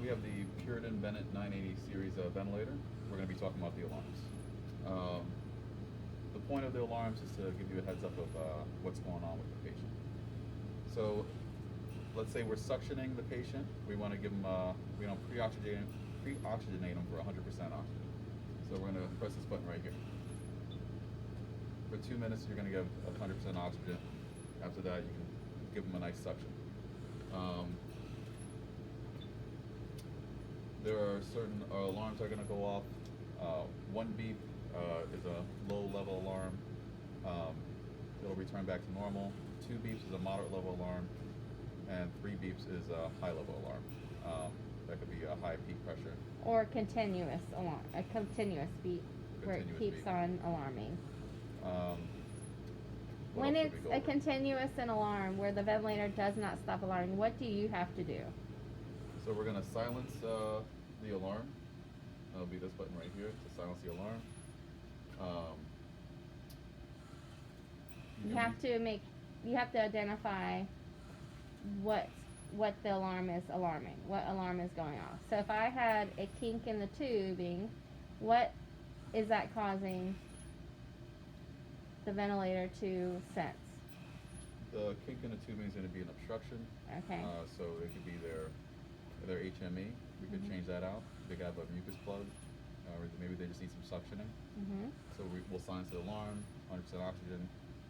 have the Puritan Bennett 980 series ventilator. We're going to be talking about the alarms. Um, the point of the alarms is to give you a heads up of what's going on with the patient. So let's say we're suctioning the patient. We want to give them, pre-oxygenate them for 100% oxygen. So we're going to press this button right here. For 2 minutes, you're going to give 100% oxygen. After that, you can give them a nice suction. There are certain alarms that are going to go off. One beep is a low-level alarm. It'll return back to normal. 2 beeps is a moderate-level alarm, and 3 beeps is a high-level alarm. That could be a high peak pressure. Or continuous alarm, a continuous beep where it Continuous keeps beep. on alarming. What When else should it's we go a over? continuous and alarm where the ventilator does not stop alarming, what do you have to do? So we're going to silence the alarm. That'll be this button right here to silence the alarm. You have to identify what the alarm is alarming, what alarm is going off. So if I had a kink in the tubing, what is that causing the ventilator to sense? The kink in the tubing is going to be an obstruction. Okay. So it could be their HME. We could change that out. They could have a mucus plug, or maybe they just need some suctioning. So we'll silence the alarm, 100% oxygen,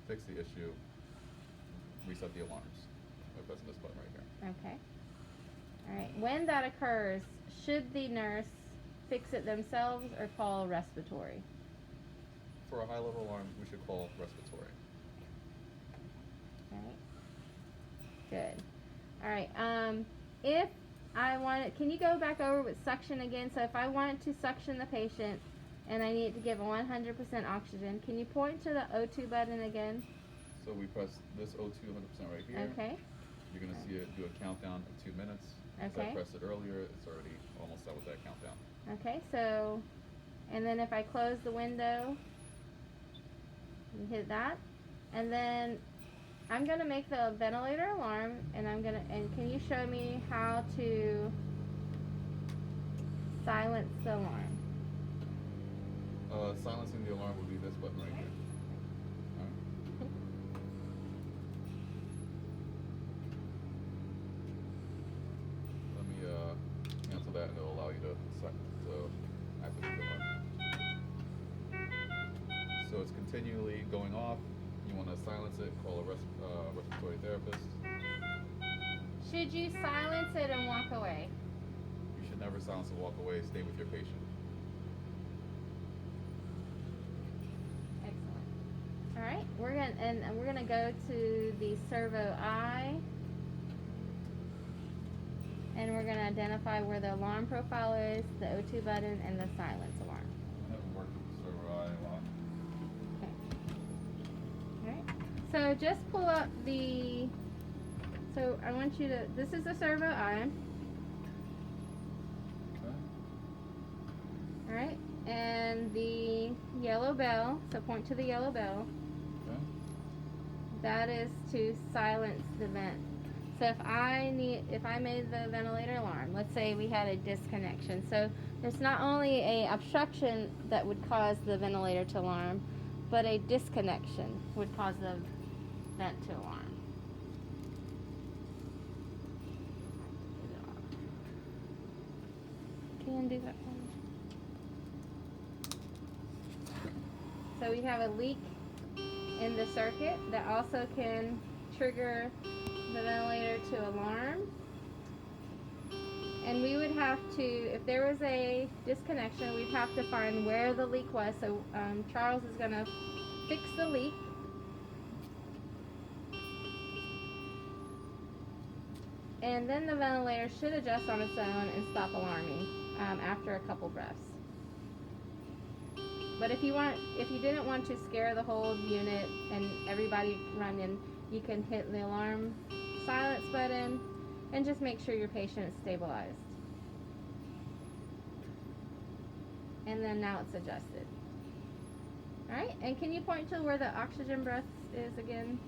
fix the issue, reset the alarms by pressing this button right here. Okay. All right. When that occurs, should the nurse fix it themselves or call respiratory? For a high-level alarm, we should call respiratory. All right. Good. All right. If I wanted, can you go back over with suction again? So if I wanted to suction the patient and I need to give 100% oxygen, can you point to the O2 button again? So we press this O2 100% right here. Okay. You're going to see it do a countdown of 2 minutes. If I Okay. pressed it earlier, it's already almost done with that countdown. Okay, so, and then if I close the window, you hit that, and then I'm gonna make the ventilator alarm, and and can you show me how to silence the alarm? Silencing the alarm will be this button right here. Alright. Let me cancel that, and it'll allow you to activate the alarm. So it's continually going off. You want to silence it, call a respiratory therapist. Should you silence it and walk away? You should never silence and walk away. Stay with your patient. Excellent. All right, we're gonna go to the servo I, and we're gonna identify where the alarm profile is, the O2 button, and the silence alarm. I haven't worked with the server I a lot. Okay. Alright. So just pull up so I want you to, this is the servo I. Okay. Alright. And the yellow bell, so point to the yellow bell. Okay. That is to silence the vent. So if I made the ventilator alarm, let's say we had a disconnection. So there's not only a obstruction that would cause the ventilator to alarm, but a disconnection would cause the vent to alarm. Can you do that for me? So we have a leak in the circuit that also can trigger the ventilator to alarm. And we would have to, if there was a disconnection, we'd have to find where the leak was. So Charles is going to fix the leak. And then the ventilator should adjust on its own and stop alarming after a couple breaths. But if you didn't want to scare the whole unit and everybody run in, you can hit the alarm silence button and just make sure your patient is stabilized. And then now it's adjusted. Alright, and can you point to where the oxygen breath is again?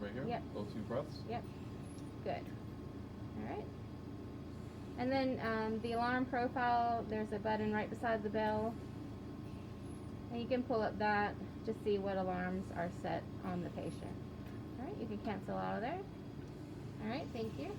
Right here? Yep. O2 breaths? Yep. Good. Alright. And then the alarm profile, there's a button right beside the bell. And you can pull up that to see what alarms are set on the patient. Alright, you can cancel out of there. Alright, thank you.